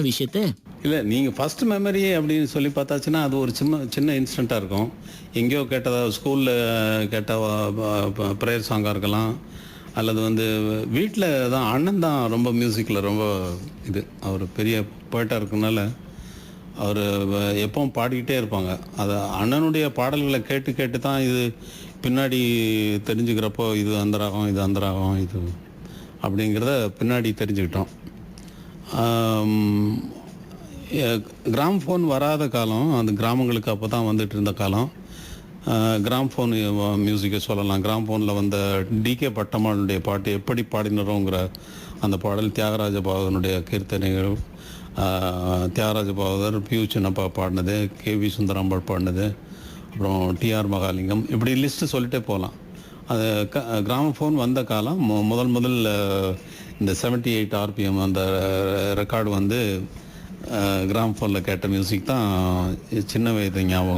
விஷயத்த இல்லை நீங்கள் ஃபர்ஸ்ட் மெமரி அப்படின்னு சொல்லி பார்த்தாச்சுன்னா அது ஒரு சின்ன சின்ன இன்சிடெண்ட்டாக இருக்கும். எங்கேயோ கேட்டதா ஸ்கூலில் கேட்ட ப்ரேயர் சாங்காக இருக்கலாம். அல்லது வந்து வீட்டில் தான் அண்ணன் தான் ரொம்ப மியூசிக்கில் ரொம்ப இது. அவர் பெரிய போயிட்டாக இருக்கனால அவர் எப்பவும் பாடிக்கிட்டே இருப்பாங்க. அதை அண்ணனுடைய பாடல்களை கேட்டு கேட்டு தான் இது பின்னாடி தெரிஞ்சுக்கிறப்போ இது அந்த ராகம் இது அந்த ராகம் இது அப்படிங்கிறத பின்னாடி தெரிஞ்சுக்கிட்டோம். ஆம், கிராம்ஃபோன் வராத காலம், அந்த கிராமங்களுக்கு அப்போ தான் வந்துட்டு இருந்த காலம். கிராம்ஃபோன் மியூசிக்கை சொல்லலாம். கிராம்ஃபோனில் வந்த டிகே பட்டம்மாளுடைய பாட்டு எப்படி பாடினரோங்கிற அந்த பாடல், தியாகராஜ பாகவதனுடைய கீர்த்தனைகள், தியாகராஜ பாகவதர், பியூ சின்னப்பா பாடினது, கேவி சுந்தராம்பாள் பாடினது, அப்புறம் டிஆர் மகாலிங்கம், இப்படி லிஸ்ட்டு சொல்லிட்டே போகலாம். அது கிராமஃபோன் வந்த காலம். முதல்ல இந்த 78 ஆர்பிஎம் அந்த ரெக்கார்டு வந்து கிராமஃபோனில் கேட்ட மியூசிக் தான் சின்ன வயது ஞாபகம்.